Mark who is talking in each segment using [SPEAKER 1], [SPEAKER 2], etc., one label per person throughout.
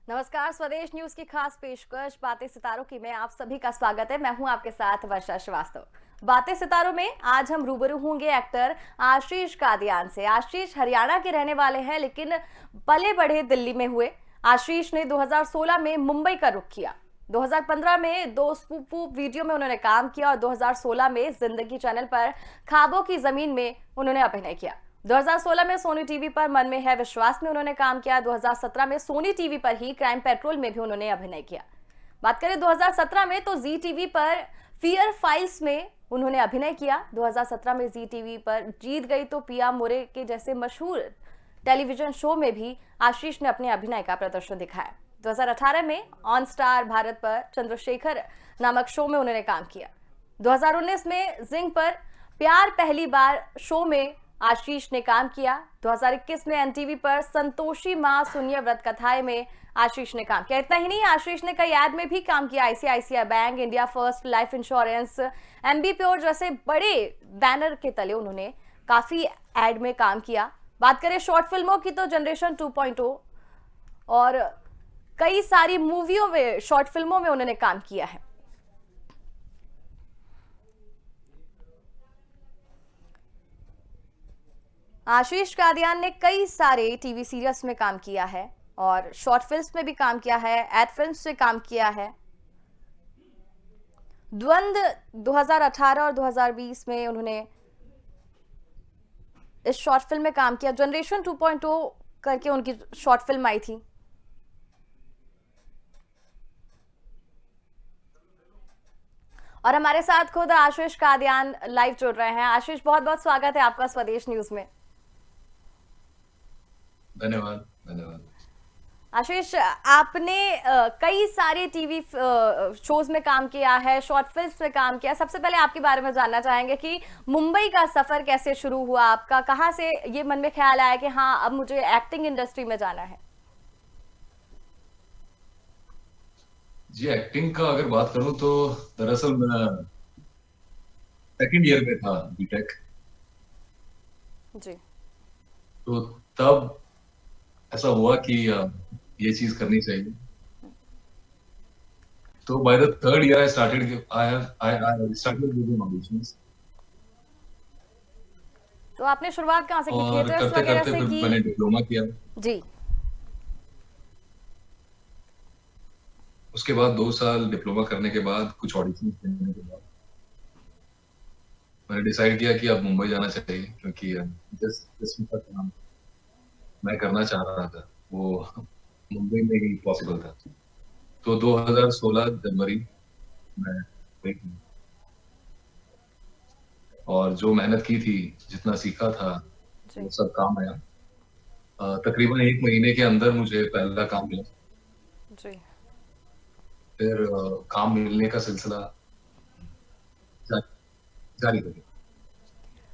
[SPEAKER 1] नमस्कार, स्वदेश न्यूज की खास पेशकश बातें सितारों की में आप सभी का स्वागत है। मैं हूं आपके साथ वर्षा श्रीवास्तव। बातें सितारों में आज हम रूबरू होंगे एक्टर आशीष कादियान से। आशीष हरियाणा के रहने वाले हैं, लेकिन पले बढ़े दिल्ली में हुए। आशीष ने 2016 में मुंबई का रुख किया। 2015 में दो स्पूफ वीडियो में उन्होंने काम किया और 2016 में जिंदगी चैनल पर ख्वाबों की जमीन में उन्होंने अभिनय किया। 2016 में सोनी टीवी पर मन में है विश्वास में उन्होंने काम किया। 2017 में सोनी टीवी पर ही क्राइम पेट्रोल में भी उन्होंने अभिनय किया। बात करें 2017 में तो जी टीवी पर फियर फाइल्स में उन्होंने अभिनय किया। 2017 में जी टीवी पर जीत गई तो पिया मोरे के जैसे मशहूर टेलीविजन शो में भी आशीष ने अपने अभिनय का प्रदर्शन दिखाया। 2018 में ऑन स्टार भारत पर चंद्रशेखर नामक शो में उन्होंने काम किया। 2019 में जिंग पर प्यार पहली बार शो में आशीष ने काम किया। 2021 में एनटीवी पर संतोषी मां सुनिए व्रत कथाएं में आशीष ने काम किया। इतना ही नहीं, आशीष ने कई एड में भी काम किया। ICICI bank, India first life insurance, MB pure जैसे बड़े बैनर के तले उन्होंने काफी एड में काम किया। बात करें शॉर्ट फिल्मों की तो जनरेशन 2.0 और कई सारी मूवियों में, शॉर्ट फिल्मों में उन्होंने काम किया है। आशीष कादियान ने कई सारे टीवी सीरियल्स में काम किया है और शॉर्ट फिल्म्स में भी काम किया है, एड फिल्म्स में काम किया है। द्वंद 2018 और 2020 में उन्होंने इस शॉर्ट फिल्म में काम किया। जनरेशन 2.0 करके उनकी शॉर्ट फिल्म आई थी। और हमारे साथ खुद आशीष कादियान लाइव जुड़ रहे हैं। आशीष, बहुत बहुत स्वागत है आपका स्वदेश न्यूज में।
[SPEAKER 2] धन्यवाद धन्यवाद।
[SPEAKER 1] आशीष, आपने कई सारे टीवी शोज में काम किया है, शॉर्ट फिल्म्स में काम किया। सबसे पहले आपके बारे में जानना चाहेंगे कि मुंबई का सफर कैसे शुरू हुआ आपका? कहाँ से ये मन में ख्याल आया कि हाँ, अब मुझे एक्टिंग इंडस्ट्री में जाना है?
[SPEAKER 2] जी, एक्टिंग का अगर बात करूं तो दरअसल मैं सेकंड ईयर में था बीटेक।
[SPEAKER 1] जी।
[SPEAKER 2] तो तब ऐसा हुआ कि ये चीज करनी चाहिए। तो by the third year I started giving auditions.
[SPEAKER 1] तो आपने शुरुआत कहाँ से की?
[SPEAKER 2] और
[SPEAKER 1] थिएटर्स
[SPEAKER 2] करते
[SPEAKER 1] वगैरह
[SPEAKER 2] करते
[SPEAKER 1] से
[SPEAKER 2] फिर
[SPEAKER 1] की?
[SPEAKER 2] मैंने डिप्लोमा किया।
[SPEAKER 1] जी।
[SPEAKER 2] उसके बाद 2 साल डिप्लोमा करने के बाद, कुछ ऑडिशन देने के बाद मैंने डिसाइड किया कि अब मुंबई जाना चाहिए, क्योंकि जिस का काम मैं करना चाह रहा था वो मुंबई में ही पॉसिबल था। तो 2016 जनवरी में मुंबई गया। और जो मेहनत की थी, जितना सीखा था, वो
[SPEAKER 1] जी।
[SPEAKER 2] सब काम आया। तकरीबन 1 महीने के अंदर मुझे पहला काम मिला।
[SPEAKER 1] जी।
[SPEAKER 2] फिर काम मिलने का सिलसिला जारी जारी रहा।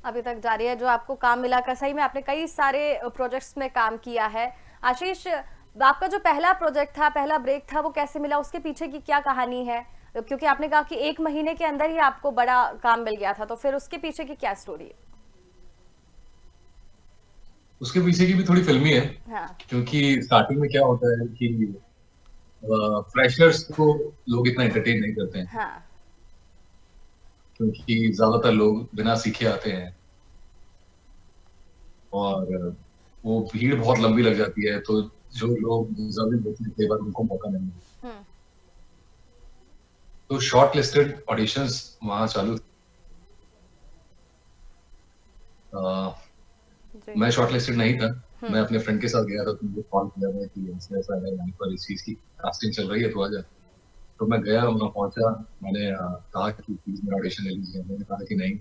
[SPEAKER 1] अभी तक जारी है। जो आपको काम मिला, का सही में आपने कई सारे प्रोजेक्ट्स में काम किया है। आशीष, आपका जो पहला प्रोजेक्ट था, पहला ब्रेक था, वो कैसे मिला? उसके पीछे की क्या कहानी है? क्योंकि आपने कहा कि 1 महीने के अंदर ही आपको बड़ा काम मिल गया था, तो फिर उसके पीछे की क्या स्टोरी है?
[SPEAKER 2] उसके पीछे की भी थोड़ी फिल्मी है।
[SPEAKER 1] हाँ।
[SPEAKER 2] क्योंकि स्टार्टिंग में क्या होता है कि फ्रेशर्स को लोग इतना एंटरटेन नहीं करते हैं,
[SPEAKER 1] हाँ।
[SPEAKER 2] क्योंकि ज्यादातर लोग बिना सीखे आते हैं और वो भीड़ बहुत लंबी लग जाती है। तो जो लोग डिजर्विंग होते हैं, कई बार उनको मौका नहीं मिलता।
[SPEAKER 1] हम्म।
[SPEAKER 2] तो शॉर्ट लिस्टेड ऑडिशंस वहां चालू थे।
[SPEAKER 1] जी।
[SPEAKER 2] मैं शॉर्ट लिस्टेड नहीं था।
[SPEAKER 1] हम्म।
[SPEAKER 2] मैं अपने फ्रेंड के साथ गया था, तो मुझे कॉल किया था कि ऐसा ऐसा है, यहाँ पर इस चीज की कास्टिंग चल रही है, तो आजा। तो मैं गया, वहाँ पहुंचा। मैंने कहा कि प्लीज मेरा ऑडिशन ले लीजिए। मैंने कहा कि नहीं,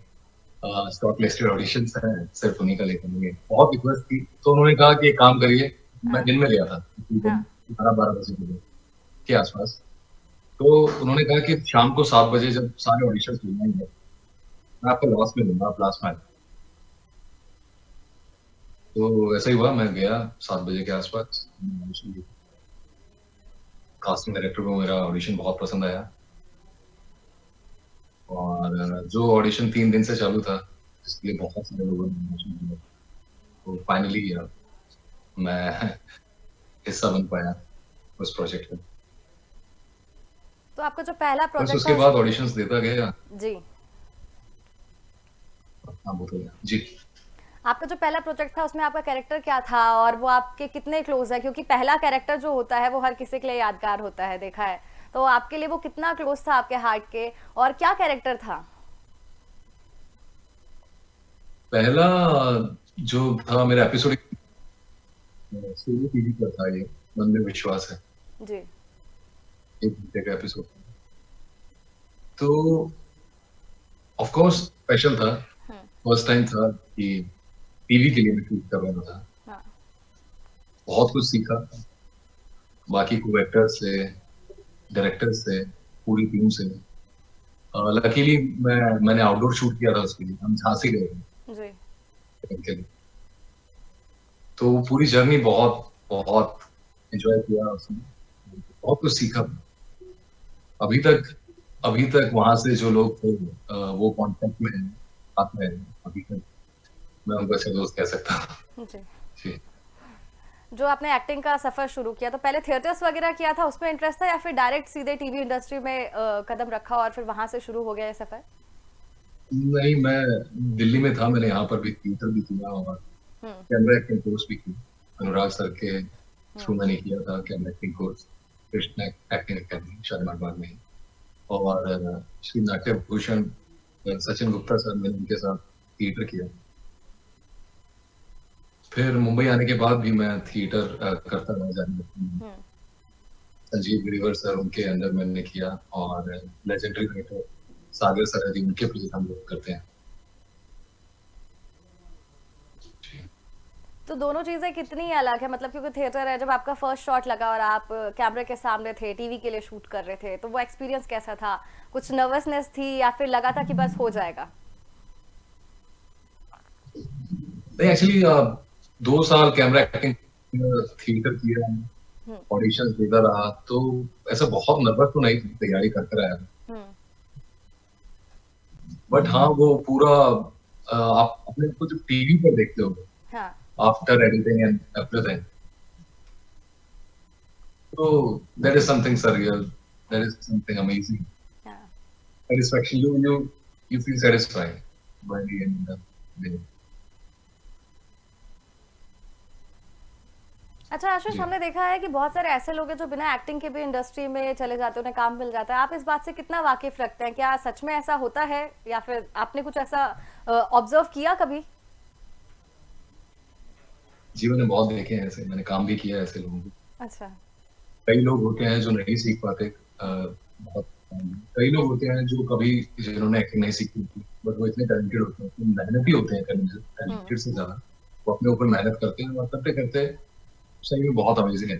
[SPEAKER 2] शॉर्ट लिस्टेड ऑडिशन है, सिर्फ उन्हीं का लेकर लेंगे। बहुत रिक्वेस्ट की, तो उन्होंने कहा कि एक काम करिए। मैं
[SPEAKER 1] हाँ।
[SPEAKER 2] दिन में गया था,
[SPEAKER 1] हाँ।
[SPEAKER 2] 11-12 बजे के आसपास। तो उन्होंने कहा कि शाम को 7 बजे जब सारे ऑडिशन हो जाएंगे, मैं आपको लास्ट में दूंगा, आप लास्ट में आए। तो ऐसा ही हुआ, मैं गया 7 बजे के आसपास। कास्टिंग डायरेक्टर को मेरा ऑडिशन बहुत पसंद आया और जो ऑडिशन 3 दिन से चालू था, जिसके लिए बहुत सारे लोगों ने ऑडिशन दिया, तो फाइनली मैं हिस्सा बन पाया। उस प्रोजेक्ट में।
[SPEAKER 1] तो आपका जो पहला
[SPEAKER 2] बस
[SPEAKER 1] प्रोजेक्ट
[SPEAKER 2] उसके
[SPEAKER 1] था
[SPEAKER 2] बाद ऑडिशंस देता गया।
[SPEAKER 1] जी,
[SPEAKER 2] हाँ, वो तो है। जी।
[SPEAKER 1] आपका जो पहला प्रोजेक्ट था उसमें आपका कैरेक्टर क्या था और वो आपके कितने क्लोज है, क्योंकि पहला कैरेक्टर जो होता है वो हर किसी के लिए यादगार होता है, देखा है। तो आपके लिए वो कितना क्लोज था आपके हार्ट के, और क्या कैरेक्टर था?
[SPEAKER 2] पहला जो था मेरा एपिसोड सूर्य टीवी पर था, ये मन में विश्वास है,
[SPEAKER 1] जी।
[SPEAKER 2] 1 घंटे का एपिसोड। तो ऑफ कोर्स स्पेशल था।
[SPEAKER 1] हम्म।
[SPEAKER 2] फर्स्ट टाइम था कि टीवी के लिए मैं शूट कर रहा था।
[SPEAKER 1] हाँ।
[SPEAKER 2] बहुत कुछ सीखा, बाकी को एक्टर्स से, डायरेक्टर से, पूरी टीम से। लकीली मैंने आउटडोर शूट किया था उसके लिए, हम झांसी गए
[SPEAKER 1] जी।
[SPEAKER 2] थे के लिए। तो पूरी जर्नी बहुत बहुत एंजॉय किया उसमें, बहुत कुछ सीखा। अभी तक अभी तक वहां से जो लोग थे वो कांटेक्ट में हैं, साथ में हैं अभी तक। मैं उनको अच्छे दोस्त कह सकता हूँ।
[SPEAKER 1] जी।
[SPEAKER 2] जी।
[SPEAKER 1] जो आपने एक्टिंग का सफर शुरू किया, तो पहले थिएटर्स वगैरह किया था, उसमें इंटरेस्ट था, या फिर डायरेक्ट सीधे टीवी इंडस्ट्री में कदम रखा और फिर वहां से शुरू हो गया ये सफर?
[SPEAKER 2] नहीं, मैं दिल्ली में था, मैंने यहाँ पर भी थिएटर भी किया और
[SPEAKER 1] हम्म।
[SPEAKER 2] कैमरा एक्टिंग कोर्स भी की। अनुराग सर के
[SPEAKER 1] हम्म।
[SPEAKER 2] थ्रू मैंने किया था camera acting course, Krishna acting academy Shalimar Bagh में ही। और श्री नाट्य भूषण सचिन गुप्ता सर, मैंने उनके साथ थिएटर किया। फिर मुंबई आने के बाद भी मैं थिएटर करता रहा जारी रखा।
[SPEAKER 1] हम्म।
[SPEAKER 2] संजीव गिरिवर सर, उनके अंदर मैंने किया। और लेजेंडरी राइटर सागर सरहदी, उनके प्ले हम लोग करते हैं। जी।
[SPEAKER 1] तो दोनों चीजें कितनी अलग है, मतलब क्योंकि थिएटर है, जब आपका फर्स्ट शॉट लगा और आप कैमरे के सामने थे, टीवी के लिए शूट कर रहे थे, तो वो एक्सपीरियंस कैसा था? कुछ नर्वसनेस थी या फिर लगा था कि बस हो जाएगा?
[SPEAKER 2] नहीं, एक्चुअली 2 साल कैमरा एक्टिंग थिएटर किया,
[SPEAKER 1] हम्म।
[SPEAKER 2] ऑडिशन देता रहा, तो ऐसा बहुत नर्वस तो नहीं थी, तैयारी करते रहा।
[SPEAKER 1] हम्म।
[SPEAKER 2] बट हाँ, वो पूरा आप अपने को जो टीवी पर देखते हो
[SPEAKER 1] हाँ।
[SPEAKER 2] आफ्टर एडिटिंग एंड एवरीथिंग, तो that is something surreal, that is something amazing.
[SPEAKER 1] हाँ।
[SPEAKER 2] Satisfaction, you feel satisfied by the end of the day.
[SPEAKER 1] अच्छा आशीष,
[SPEAKER 2] जी।
[SPEAKER 1] हमने देखा है कि बहुत सारे ऐसे लोग हैं जो बिना एक्टिंग के भी इंडस्ट्री में चले जाते हैं, उन्हें काम मिल जाता है। आप इस बात से कितना वाकिफ रखते हैं? क्या सच में ऐसा होता है, या फिर आपने कुछ ऐसा ऑब्जर्व किया कभी?
[SPEAKER 2] जीवन में बहुत देखे हैं ऐसे, मैंने काम भी किया है ऐसे लोगों को।
[SPEAKER 1] अच्छा।
[SPEAKER 2] कई लोग होते हैं जो नहीं सीख पाते, बहुत कई लोग होते हैं जो कभी, जिन्होंने एक्टिंग नहीं सीखी थी, बट वो इतने टैलेंटेड होते हैं, इतने मेहनती होते हैं,
[SPEAKER 1] हम्म।
[SPEAKER 2] टैलेंटेड से ज्यादा वो अपने ऊपर मेहनत करते हैं और करते करते सही में बहुत अमेजिंग है।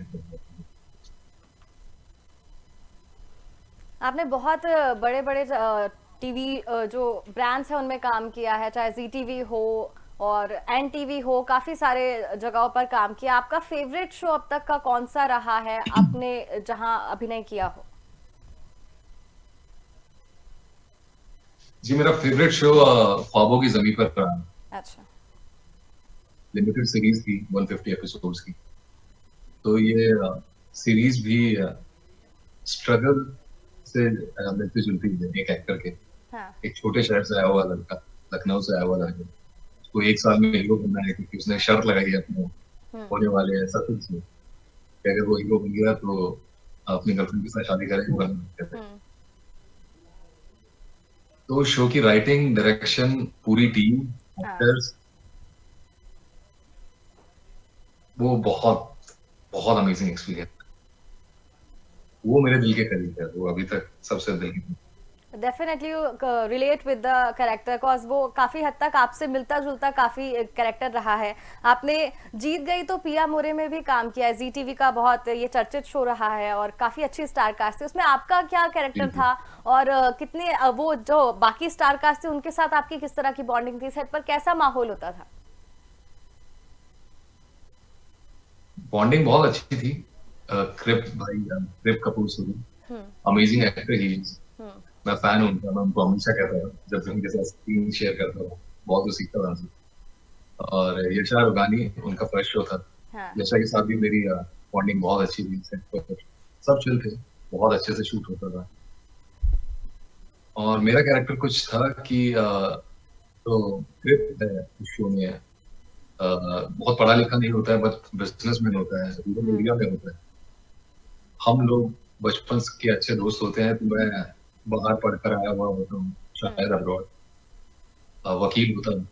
[SPEAKER 1] आपने बहुत बड़े बड़े टीवी जो ब्रांड्स हैं उनमें काम किया है, चाहे जी टीवी हो और एन टीवी हो, काफी सारे जगहों पर काम किया। आपका फेवरेट शो अब तक का कौन सा रहा है, आपने जहां अभिनय किया हो?
[SPEAKER 2] जी, मेरा फेवरेट शो ख्वाबों की जमीन पर रहा।
[SPEAKER 1] अच्छा।
[SPEAKER 2] लिमिटेड सीरीज थी 150 एपिसोड्स की। तो ये सीरीज भी स्ट्रगल से मिलती जुलती है। एक एक्टर के,
[SPEAKER 1] हाँ।
[SPEAKER 2] एक छोटे शहर से आया हुआ लड़का, लखनऊ से आया हुआ लड़का, उसको 1 साल में हीरो बनना है, क्योंकि उसने शर्त लगाई है अपने
[SPEAKER 1] हम्म।
[SPEAKER 2] होने वाले ऐसा कुछ नहीं कि अगर वो हीरो बन गया तो अपनी गर्लफ्रेंड के साथ शादी करेगा।
[SPEAKER 1] हम्म।
[SPEAKER 2] तो शो की राइटिंग, डायरेक्शन, पूरी टीम,
[SPEAKER 1] हाँ।
[SPEAKER 2] एक्टर्स, वो बहुत बहुत अमेजिंग एक्सपीरियंस। वो मेरे दिल के करीब है, वो अभी तक सबसे दिल के करीब।
[SPEAKER 1] Definitely relate with the character, cause वो काफी हद तक आपसे मिलता जुलता काफी कैरेक्टर रहा है। आपने जीत गई तो पिया मोरे में भी काम किया है, जी टीवी का बहुत ये चर्चित शो रहा है और काफी अच्छी स्टार कास्ट थी, उसमें आपका क्या
[SPEAKER 2] जी,
[SPEAKER 1] कैरेक्टर
[SPEAKER 2] जी।
[SPEAKER 1] था? और कितने वो जो बाकी स्टार कास्ट थे उनके साथ आपकी किस तरह की बॉन्डिंग थी, सेट पर कैसा माहौल होता था?
[SPEAKER 2] बॉन्डिंग बहुत अच्छी थी। कृप भाई, कृप कपूर सुनी,
[SPEAKER 1] हम्म।
[SPEAKER 2] अमेजिंग एक्टर ही।
[SPEAKER 1] हम्म।
[SPEAKER 2] मैं फैन हूं उनका, मैं उनको हमेशा कहता हूँ जब भी उनके साथ स्क्रीन शेयर करता हूँ, बहुत कुछ सीखता था उनसे। और यशा रुगानी, उनका फर्स्ट शो था।
[SPEAKER 1] हाँ।
[SPEAKER 2] यशा के साथ भी मेरी बॉन्डिंग बहुत अच्छी थी सेट पर, सब चिल थे, बहुत अच्छे से शूट होता था। और मेरा कैरेक्टर कुछ था कि तो स्क्रिप्ट है उस शो में, बहुत पढ़ा लिखा नहीं होता है, बट बिजनेसमैन होता है, रूरल एरिया में होता है। हम लोग बचपन के अच्छे दोस्त होते हैं, तो मैं बाहर पढ़कर आया हुआ होता हूँ, शायद अब्रॉड, वकील होता हूँ,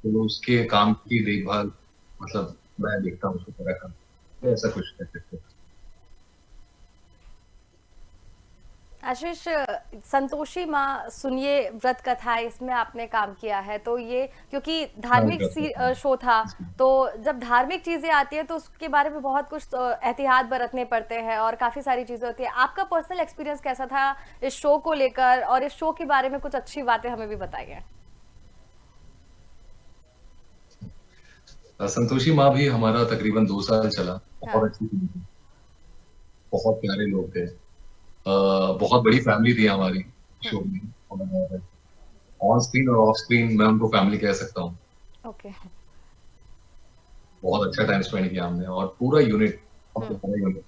[SPEAKER 2] तो उसके काम की देखभाल, मतलब मैं देखता हूँ उसको पूरा काम, तो ऐसा कुछ कर सकते हैं।
[SPEAKER 1] आशीष, संतोषी माँ सुनिए व्रत कथा इसमें आपने काम किया है, तो ये क्योंकि
[SPEAKER 2] मैं
[SPEAKER 1] धार्मिक
[SPEAKER 2] कर सकता हूँ
[SPEAKER 1] शो था,
[SPEAKER 2] इसमें।
[SPEAKER 1] तो जब धार्मिक चीजें आती है तो उसके बारे में बहुत कुछ तो एहतियात बरतने पड़ते हैं और काफी सारी चीजें होती है। आपका पर्सनल एक्सपीरियंस कैसा था इस शो को लेकर, और इस शो के बारे में कुछ अच्छी बातें हमें भी बताइए।
[SPEAKER 2] संतोषी माँ भी हमारा तकरीबन 2 साल चला,
[SPEAKER 1] हाँ।
[SPEAKER 2] बहुत अच्छी टीम थी, बहुत प्यारे लोग थे, बहुत बड़ी फैमिली थी हमारी
[SPEAKER 1] हम्म।
[SPEAKER 2] शो में, और ऑन स्क्रीन और ऑफ स्क्रीन मैं उनको फैमिली कह सकता हूँ।
[SPEAKER 1] ओके।
[SPEAKER 2] बहुत अच्छा टाइम स्पेंड किया हमने, और पूरा यूनिट, बहुत
[SPEAKER 1] हम्म।
[SPEAKER 2] प्यारा यूनिट।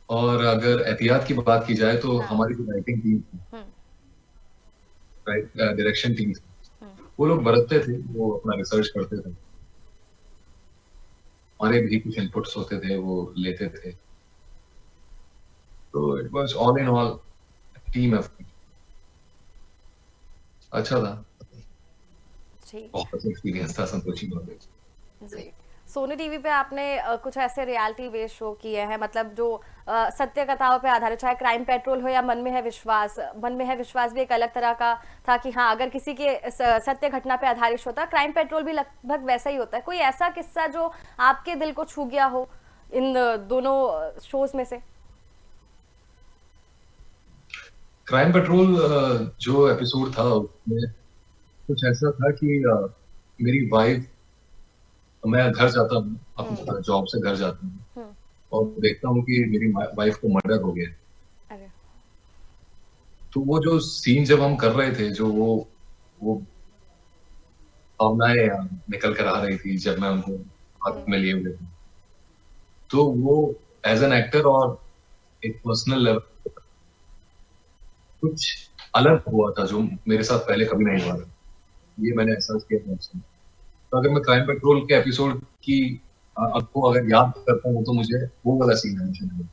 [SPEAKER 2] और अगर एहतियात की बात की जाए तो
[SPEAKER 1] हाँ।
[SPEAKER 2] हमारी जो राइटिंग टीम थी,
[SPEAKER 1] हम्म।
[SPEAKER 2] डायरेक्शन टीम थी,
[SPEAKER 1] हम्म।
[SPEAKER 2] वो लोग बरतते थे, वो अपना रिसर्च करते थे, हमारे भी कुछ इनपुट्स होते थे वो लेते थे, तो it was all in all team effort, अच्छा था,
[SPEAKER 1] जी।
[SPEAKER 2] बहुत अच्छा एक्सपीरियंस था संतोषी में।
[SPEAKER 1] जी। सोनी टीवी पे आपने कुछ ऐसे रियलिटी बेस्ड शो किए हैं, मतलब जो सत्य कथाओं पे आधारित, चाहे क्राइम पेट्रोल हो या मन में है विश्वास। मन में है विश्वास भी एक अलग तरह का था कि हाँ, अगर किसी के सत्य घटना पे आधारित होता, क्राइम पेट्रोल भी लगभग वैसा ही होता है। कोई ऐसा किस्सा जो आपके दिल को छू गया हो इन दोनों शोज में से?
[SPEAKER 2] क्राइम पेट्रोल जो एपिसोड था उसमें कुछ ऐसा था कि मेरी वाइफ, मैं घर जाता हूँ, अपने जॉब से घर जाता हूँ,
[SPEAKER 1] हम्म।
[SPEAKER 2] और देखता हूँ कि मेरी वाइफ को मर्डर हो गया।
[SPEAKER 1] अरे।
[SPEAKER 2] तो वो जो सीन जब हम कर रहे थे, जो वो भावनाएं निकल कर आ रही थी जब मैं उनको हाथ में लिए हुए थे, तो वो एज एन एक्टर और एक पर्सनल लेवल कुछ अलग हुआ था, जो मेरे साथ पहले कभी नहीं हुआ था, ये मैंने एहसास किया था उसमें। तो अगर मैं क्राइम पेट्रोल के एपिसोड की आपको अगर याद करता हूँ, तो मुझे वो वाला सीन है।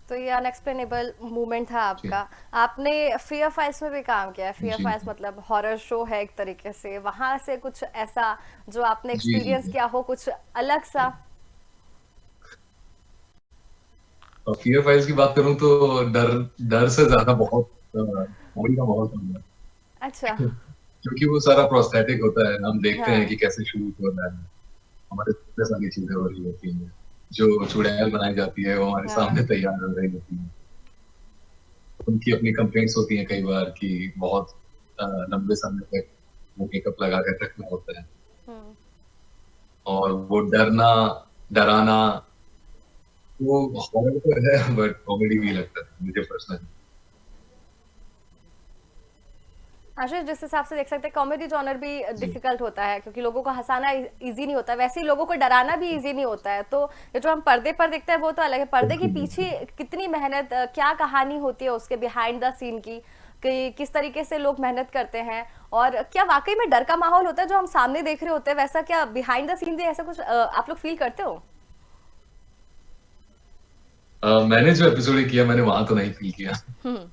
[SPEAKER 1] तो ये अनएक्सप्लेनेबल मोमेंट था
[SPEAKER 2] जी,
[SPEAKER 1] आपका। आपने फियर फाइल्स में भी काम किया है। फियर
[SPEAKER 2] जी,
[SPEAKER 1] फाइल्स मतलब हॉरर शो है एक तरीके से, वहां से कुछ ऐसा जो आपने
[SPEAKER 2] जी, जी,
[SPEAKER 1] एक्सपीरियंस
[SPEAKER 2] जी।
[SPEAKER 1] किया हो, कुछ अलग सा?
[SPEAKER 2] और फियर फाइल्स की बात करूं तो डर डर से ज्यादा बहुत कॉमेडी का माहौल था,
[SPEAKER 1] अच्छा।
[SPEAKER 2] क्योंकि वो सारा प्रोस्थेटिक होता है, हम देखते हैं
[SPEAKER 1] हाँ।
[SPEAKER 2] कि कैसे शूट हो रहा है, हमारे सामने सारी चीजें हो रही होती हैं, जो चुड़ैल बनाई जाती है वो हमारे
[SPEAKER 1] हाँ।
[SPEAKER 2] सामने तैयार हो रही होती है। उनकी अपनी कंप्लेंट्स होती हैं कई बार कि बहुत लंबे समय तक वो मेकअप लगा कर रखना होता है,
[SPEAKER 1] हम्म।
[SPEAKER 2] और वो डरना, डराना, वो हॉरर तो है, बट कॉमेडी भी लगता है मुझे पर्सनली।
[SPEAKER 1] आशीष, जिस हिसाब से देख सकते हैं कॉमेडी जॉनर भी
[SPEAKER 2] जी,
[SPEAKER 1] डिफिकल्ट होता है, क्योंकि लोगों को हंसाना इजी नहीं होता, वैसे ही लोगों को डराना भी इजी नहीं होता है। तो ये जो हम पर्दे पर देखते हैं वो तो अलग है, पर्दे के
[SPEAKER 2] बिल्कुल,
[SPEAKER 1] पीछे
[SPEAKER 2] बिल्कुल।
[SPEAKER 1] कितनी मेहनत, क्या कहानी होती है उसके बिहाइंड द सीन की, कि किस तरीके से लोग मेहनत करते हैं, और क्या वाकई में डर का माहौल होता है जो हम सामने देख रहे होते हैं, वैसा क्या बिहाइंड द सीन भी ऐसा कुछ आप लोग फील करते हो?
[SPEAKER 2] मैंने जो एपिसोड किया मैंने वहां तो नहीं फील किया।
[SPEAKER 1] हम्म।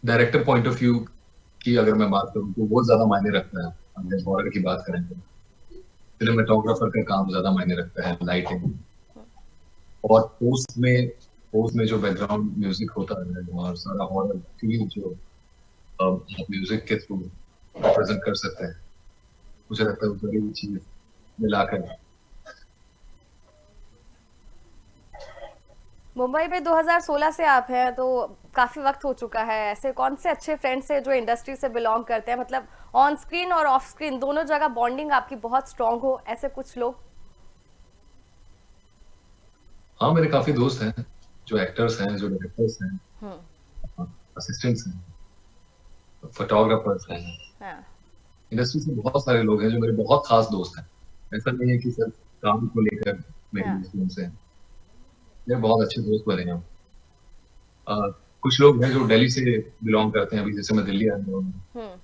[SPEAKER 2] डायरेक्टर पॉइंट ऑफ व्यू की अगर मैं बात करूं तो वो ज्यादा मायने रखता है, अगर हॉरर की बात करें तो सिनेमेटोग्राफर का काम ज्यादा मायने रखता है, लाइटिंग, और पोस्ट में जो बैकग्राउंड म्यूजिक होता है और सारा हॉरर फील जो आप म्यूजिक के थ्रू रिप्रेजेंट कर सकते हैं, मुझे लगता है वो सारी चीज मिलाकर।
[SPEAKER 1] मुंबई में 2016 से आप हैं, तो काफी वक्त हो चुका है। ऐसे कौन से अच्छे फ्रेंड्स हैं जो इंडस्ट्री से बिलोंग करते हैं, मतलब ऑन स्क्रीन और ऑफ स्क्रीन दोनों जगह बॉन्डिंग आपकी बहुत स्ट्रांग हो, ऐसे कुछ लोग?
[SPEAKER 2] हाँ, मेरे काफी दोस्त हैं, जो एक्टर्स हैं, जो डायरेक्टर्स हैं,
[SPEAKER 1] हम्म।
[SPEAKER 2] असिस्टेंट्स हैं, फोटोग्राफर्स हैं,
[SPEAKER 1] हाँ।
[SPEAKER 2] इंडस्ट्री से बहुत सारे लोग हैं जो मेरे बहुत खास दोस्त हैं। ऐसा नहीं है कि सिर्फ काम को लेकर मेरी
[SPEAKER 1] हाँ।
[SPEAKER 2] दोस्ती उनसे है। मेरे बहुत अच्छे दोस्त बने हैं। कुछ लोग हैं जो दिल्ली से बिलोंग करते हैं, अभी जैसे मैं दिल्ली आया हूँ,
[SPEAKER 1] हम्म।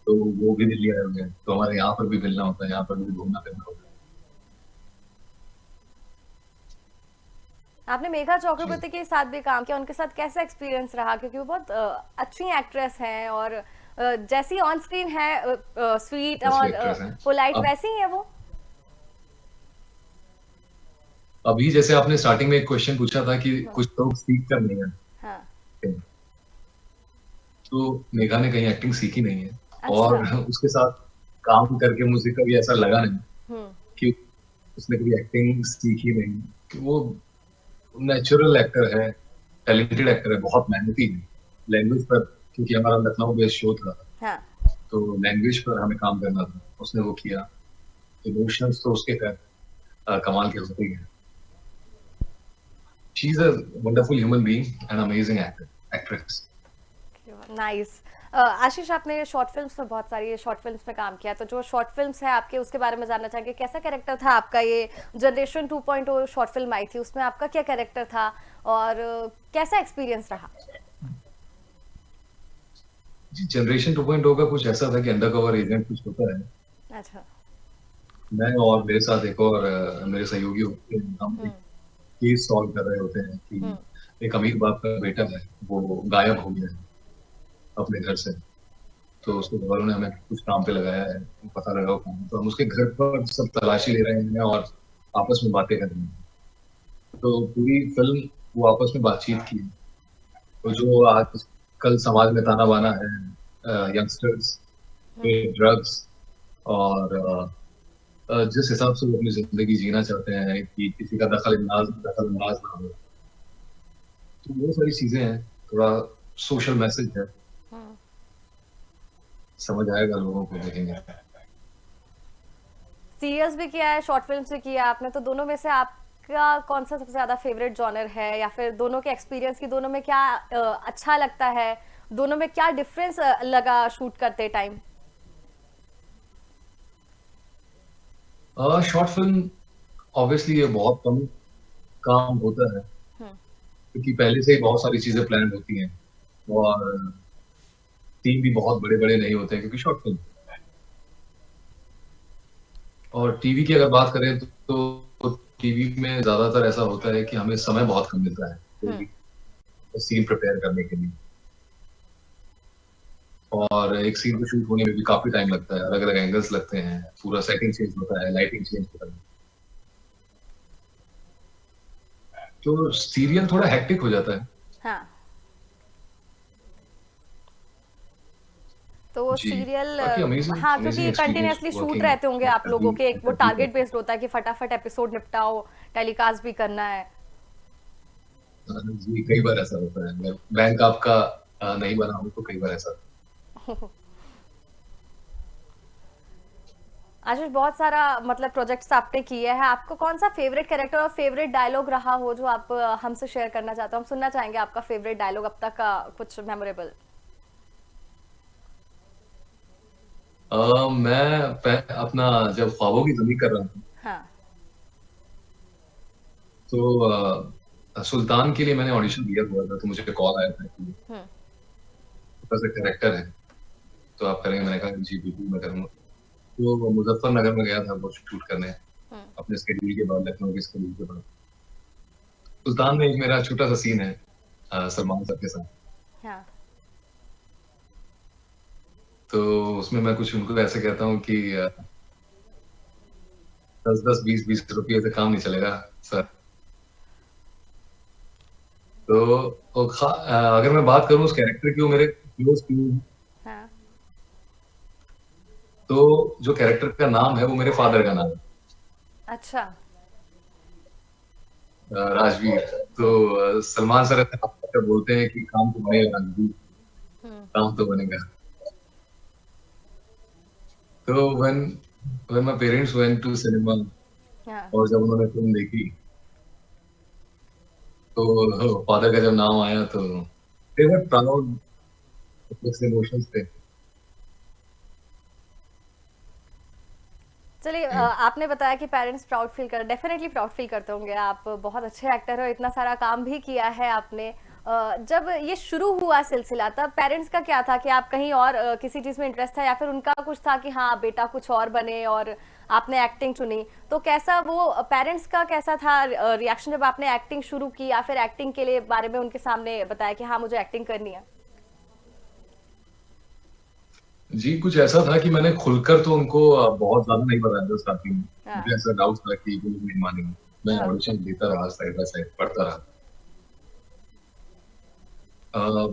[SPEAKER 2] तो वो भी दिल्ली आए हुए हैं, तो हमारे यहाँ पर भी मिलना होता है, यहाँ पर भी घूमना फिरना होता है।
[SPEAKER 1] आपने मेघा
[SPEAKER 2] जी,
[SPEAKER 1] चक्रवर्ती के साथ भी काम किया, उनके साथ कैसा एक्सपीरियंस रहा? क्योंकि वो बहुत अच्छी एक्ट्रेस हैं और जैसी ऑन स्क्रीन है स्वीट
[SPEAKER 2] अच्छी
[SPEAKER 1] और
[SPEAKER 2] एक्ट्रेस हैं।
[SPEAKER 1] पोलाइट,
[SPEAKER 2] अब
[SPEAKER 1] वैसी ही है वो।
[SPEAKER 2] अभी जैसे आपने स्टार्टिंग में एक क्वेश्चन पूछा था कि
[SPEAKER 1] हम्म।
[SPEAKER 2] कुछ लोग सीख कर नहीं
[SPEAKER 1] हाँ।
[SPEAKER 2] आते, तो मेघा ने कहीं एक्टिंग सीखी नहीं है, और
[SPEAKER 1] अच्छा।
[SPEAKER 2] उसके साथ काम करके मुझे कभी ऐसा लगा नहीं
[SPEAKER 1] हम्म।
[SPEAKER 2] कि उसने कभी एक्टिंग सीखी नहीं। कि वो नेचुरल एक्टर है, टैलेंटेड एक्टर है, बहुत मेहनती है। लैंग्वेज पर, क्योंकि हमारा लखनऊ बेस्ड शो था,
[SPEAKER 1] हाँ।
[SPEAKER 2] तो लैंग्वेज पर हमें काम करना था, उसने वो किया। इमोशंस तो उसके खैर कमाल के होते ही हैं। She is a wonderful human being and amazing actress.
[SPEAKER 1] Nice. Ashish, आपने शॉर्ट फिल्म्स में बहुत सारी शॉर्ट फिल्म्स में काम किया, तो जो शॉर्ट फिल्म्स है आपके, उसके बारे में जानना चाहेंगे। कैसा कैरेक्टर था आपका? ये जनरेशन 2.0 शॉर्ट फिल्म आई थी, उसमें आपका क्या कैरेक्टर था और कैसा एक्सपीरियंस रहा?
[SPEAKER 2] जी, जनरेशन 2.0 का कुछ ऐसा था कि अंडरकवर एजेंट कुछ होता है।
[SPEAKER 1] अच्छा।
[SPEAKER 2] मैं और मेरे साथ एक और मेरे सहयोगी होते हैं, हम एक
[SPEAKER 1] हम्म।
[SPEAKER 2] केस सॉल्व कर रहे होते हैं कि
[SPEAKER 1] हम्म।
[SPEAKER 2] एक अमीर बाप का बेटा है, वो गायब हो गया है अपने घर से। तो उसके घर वालों ने हमें कुछ काम पे लगाया है, पता लगाओ कौन है। तो हम उसके घर पर सब तलाशी ले रहे हैं और आपस में बातें कर रहे हैं। तो पूरी फिल्म वो आपस में बातचीत की। तो जो आज कल समाज में ताना बाना है, यंगस्टर्स पे
[SPEAKER 1] हम्म।
[SPEAKER 2] ड्रग्स, और जिस हिसाब से वो अपनी जिंदगी जीना चाहते हैं कि किसी का दखल अंदाज ना हो, तो वो सारी चीजें हैं। थोड़ा सोशल मैसेज है,
[SPEAKER 1] हम्म।
[SPEAKER 2] समझ आएगा लोगों को देखेंगे।
[SPEAKER 1] सीरियल्स भी किया है, शॉर्ट फिल्म्स भी किया है आपने, तो दोनों में से आपका कौन सा सबसे ज्यादा फेवरेट जॉनर है, या फिर दोनों के एक्सपीरियंस की दोनों में क्या अच्छा लगता है, दोनों में क्या डिफरेंस लगा शूट करते टाइम?
[SPEAKER 2] शॉर्ट फिल्म ऑब्वियसली ये बहुत कम काम होता है,
[SPEAKER 1] हम्म।
[SPEAKER 2] क्योंकि पहले से ही बहुत सारी चीजें प्लान होती हैं, और टीम भी बहुत बड़े बड़े नहीं होते हैं, क्योंकि शॉर्ट फिल्म। और टीवी की अगर बात करें तो टीवी में ज्यादातर ऐसा होता है कि हमें समय बहुत कम मिलता है कोई
[SPEAKER 1] हम्म।
[SPEAKER 2] भी सीन प्रिपेयर करने के लिए, और एक सीन को शूट होने में भी काफी टाइम लगता है, अलग अलग एंगल्स लगते हैं, पूरा सेटिंग चेंज होता है, लाइटिंग चेंज होता है। तो सीरियल थोड़ा हेक्टिक हो जाता है।
[SPEAKER 1] हाँ। तो वो
[SPEAKER 2] जी,
[SPEAKER 1] सीरियल,
[SPEAKER 2] बाकी अमेजिंग
[SPEAKER 1] हाँ,
[SPEAKER 2] अमेजिंग
[SPEAKER 1] क्योंकि
[SPEAKER 2] एक्सपीरियंस
[SPEAKER 1] कंटिन्यूअसली शूट
[SPEAKER 2] वर्किंग
[SPEAKER 1] रहते होंगे आप
[SPEAKER 2] एट
[SPEAKER 1] लोगों
[SPEAKER 2] दी
[SPEAKER 1] के, एक वो
[SPEAKER 2] एट दी
[SPEAKER 1] टारगेट बेस्ड होता है कि फटाफट एपिसोड निपटाओ, टेलीकास्ट भी करना है।
[SPEAKER 2] जी, कई बार ऐसा होता है, अगर बैंक आपका नहीं बना हो तो कई बार ऐसा।
[SPEAKER 1] आशीष, बहुत सारा मतलब प्रोजेक्ट्स आपने किए हैं, आपको कौन सा फेवरेट कैरेक्टर और फेवरेट डायलॉग रहा हो जो आप हमसे शेयर करना चाहते हो? हम सुनना चाहेंगे आपका फेवरेट डायलॉग अब तक का, कुछ मेमोरेबल।
[SPEAKER 2] अपना जब ख्वाबों की जिंदगी कर रहा था,
[SPEAKER 1] हाँ।
[SPEAKER 2] तो सुल्तान के लिए मैंने ऑडिशन दिया हुआ था, तो मुझे कॉल आया था कि
[SPEAKER 1] हम्म।
[SPEAKER 2] छोटा सा कैरेक्टर है, तो आप करेंगे? मैंने कहा जी बिल्कुल मैं करूंगा। तो वो मुजफ्फरनगर में गया था वो शूट करने,
[SPEAKER 1] हम्म।
[SPEAKER 2] अपने स्केड्यूल के बाद, लखनऊ के स्केड्यूल के बाद। सुल्तान में एक मेरा छोटा सा सीन है सलमान सर के साथ।
[SPEAKER 1] हाँ।
[SPEAKER 2] तो उसमें मैं कुछ उनको ऐसे कहता हूँ कि 10-10 20-20 रुपये से काम नहीं चलेगा सर। तो अगर मैं बात करूँ उस कैरेक्टर की, वो मेरे क्लोज फ्रेंड हैं,
[SPEAKER 1] हाँ।
[SPEAKER 2] तो जो कैरेक्टर का नाम है वो मेरे फादर का नाम है,
[SPEAKER 1] अच्छा।
[SPEAKER 2] राजवीर। तो
[SPEAKER 1] हम्म।
[SPEAKER 2] सलमान सर ऐसे हाथ पकड़ बोलते हैं कि काम तो बनेगा राजवीर,
[SPEAKER 1] हम्म।
[SPEAKER 2] काम तो बनेगा। तो when my parents went to cinema,
[SPEAKER 1] हाँ।
[SPEAKER 2] और जब उन्होंने फिल्म देखी, तो फादर का जब नाम आया तो दे वर प्राउड, इमोशंस थे।
[SPEAKER 1] चलिए आपने बताया कि पेरेंट्स प्राउड फील कर डेफिनेटली प्राउड फील करते होंगे। आप बहुत अच्छे एक्टर हो, इतना सारा काम भी किया है आपने। जब ये शुरू हुआ सिलसिला तब पेरेंट्स का क्या था कि आप कहीं और किसी चीज़ में इंटरेस्ट था या फिर उनका कुछ था कि हाँ बेटा कुछ और बने और आपने एक्टिंग चुनी। तो कैसा वो पेरेंट्स का कैसा था रिएक्शन जब आपने एक्टिंग शुरू की या फिर एक्टिंग के लिए बारे में उनके सामने बताया कि हाँ मुझे एक्टिंग करनी है?
[SPEAKER 2] जी, कुछ ऐसा था कि मैंने खुलकर तो उनको बहुत ज़्यादा नहीं बताया था स्टार्टिंग में।
[SPEAKER 1] हाँ।
[SPEAKER 2] मुझे ऐसा डाउट था कि वो लोग नहीं मानेंगे। मैं
[SPEAKER 1] हाँ।
[SPEAKER 2] ऑडिशन देता रहा साइड बाय साइड, पढ़ता रहा।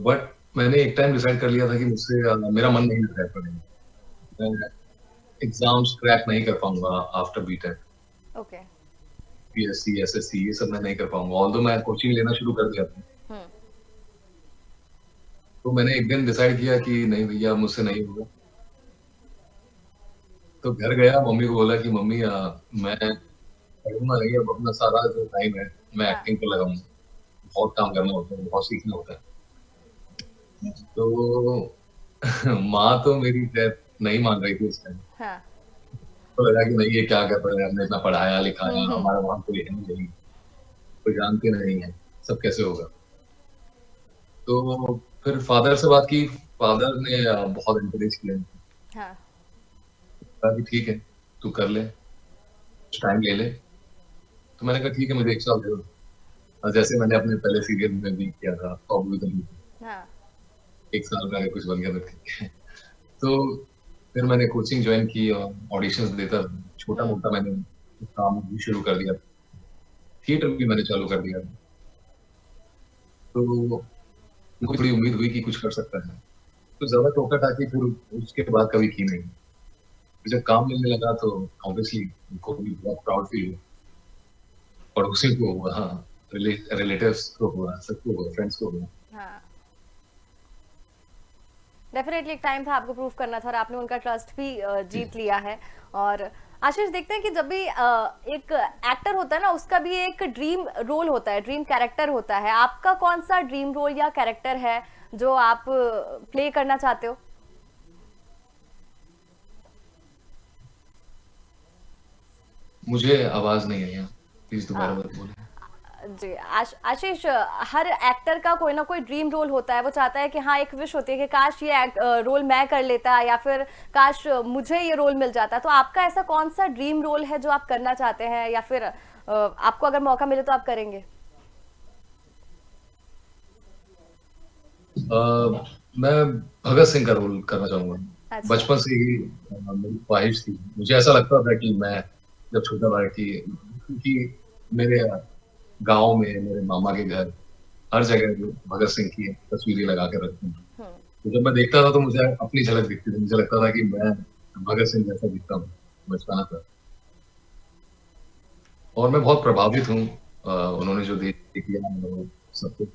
[SPEAKER 2] बट मैंने एक टाइम डिसाइड कर लिया था कि मुझसे मेरा मन नहीं लग रहा है पढ़ने में। मैं एग्ज़ाम्स क्रैक नहीं कर पाऊँगा after BTech,
[SPEAKER 1] okay.
[SPEAKER 2] PSC, SSC ये सब मैं नहीं कर पाऊँगा। ऑल्दो मैं कोचिंग लेना शुरू कर दिया था।
[SPEAKER 1] हम्म।
[SPEAKER 2] तो मैंने एक दिन डिसाइड किया कि नहीं भैया मुझसे नहीं होगा। तो घर गया, मम्मी को बोला कि मम्मी मैं पढ़ूँगा नहीं अब अपना सारा जो टाइम है, मैं
[SPEAKER 1] हाँ।
[SPEAKER 2] एक्टिंग पे लगाऊँगा। बहुत काम करना होता है, बहुत सीखना होता है। तो माँ तो मेरी खैर नहीं मान रही थी उस टाइम।
[SPEAKER 1] हाँ।
[SPEAKER 2] तो लगा कि नहीं ये क्या कर रहे हैं, हमने इतना पढ़ाया-लिखाया,
[SPEAKER 1] हम्म।
[SPEAKER 2] हमारा वहाँ कोई है नहीं, कोई जानते नहीं है, सब कैसे होगा? तो फिर फादर से बात की, फादर ने बहुत एनकरेज किया,
[SPEAKER 1] हाँ।
[SPEAKER 2] कहा कि ठीक है, तू कर ले, कुछ टाइम ले ले। तो मैंने कहा ठीक है मुझे 1 साल दे दो। जैसे मैंने अपने पहले सीरियल में भी किया था, ख्वाबों की तबीयत,
[SPEAKER 1] हाँ।
[SPEAKER 2] 1 साल में अगर कुछ बन गया तो ठीक है। तो फिर मैंने कोचिंग जॉइन की और ऑडिशंस देता रहा।
[SPEAKER 1] हम्म।
[SPEAKER 2] छोटा-मोटा मैंने काम भी शुरू कर दिया। थिएटर भी मैंने चालू कर दिया। तो मुझे थोड़ी उम्मीद हुई कि कुछ कर सकता है। तो ज़्यादा टोका-टाकी फिर उसके बाद कभी की नहीं। फिर जब काम मिलने लगा तो ऑब्वियसली उनको भी बहुत प्राउड फील हुआ। पड़ोसियों को हुआ, हाँ, रिलेटिव्स को हुआ, सबको हुआ, फ्रेंड्स को हुआ।
[SPEAKER 1] हाँ। डेफिनेटली एक टाइम था आपको प्रूव करना था और आपने उनका ट्रस्ट भी
[SPEAKER 2] जी।
[SPEAKER 1] जीत लिया है। और आशीष देखते हैं कि जब भी एक एक्टर होता है ना उसका भी एक ड्रीम रोल होता है, ड्रीम कैरेक्टर होता है। आपका कौन सा ड्रीम रोल या कैरेक्टर है जो आप प्ले करना चाहते हो?
[SPEAKER 2] मुझे आवाज़ नहीं आई है। प्लीज़
[SPEAKER 1] आ,
[SPEAKER 2] दोबारा मत बोलें।
[SPEAKER 1] जी आशीष, हर एक्टर का कोई ना कोई ड्रीम रोल होता है। वो चाहता है कि हाँ एक विश होती है कि काश ये रोल मैं कर लेता या फिर काश मुझे ये रोल मिल जाता। तो आपका ऐसा कौन सा ड्रीम रोल है जो आप करना चाहते हैं या फिर आपको अगर मौका मिले तो आप करेंगे?
[SPEAKER 2] मैं भगत सिंह का रोल करना चाहूँगा।
[SPEAKER 1] अच्छा।
[SPEAKER 2] बचपन से ही मेरी ख्वाहिश थी। मुझे ऐसा लगता था कि मैं जब छोटा था कि क्योंकि मेरे गाँव में, मेरे मामा के घर, हर जगह जो भगत सिंह की तस्वीरें लगा के रखी हैं।
[SPEAKER 1] हम्म।
[SPEAKER 2] तो जब मैं देखता था तो मुझे अपनी झलक दिखती थी। मुझे लगता था कि मैं भगत सिंह जैसा दिखता हूँ, बचपना था। और मैं बहुत प्रभावित हूँ उन्होंने जो दे दिया वो सब कुछ।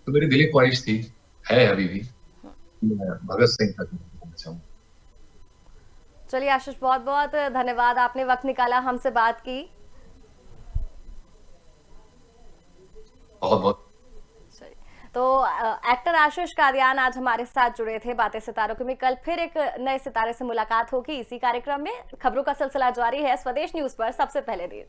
[SPEAKER 2] तो मेरी दिली ख्वाहिश थी, है अभी भी, कि मैं भगत सिंह तक पहुँचना चाहूँ।
[SPEAKER 1] चलिए आशीष, बहुत बहुत धन्यवाद, आपने वक्त निकाला हमसे बात की।
[SPEAKER 2] बहुत-बहुत
[SPEAKER 1] चलिए, तो एक्टर आशीष कादियान आज हमारे साथ जुड़े थे बातें सितारों के में। कल फिर एक नए सितारे से मुलाकात होगी इसी कार्यक्रम में। खबरों का सिलसिला जारी है स्वदेश न्यूज पर सबसे पहले देर।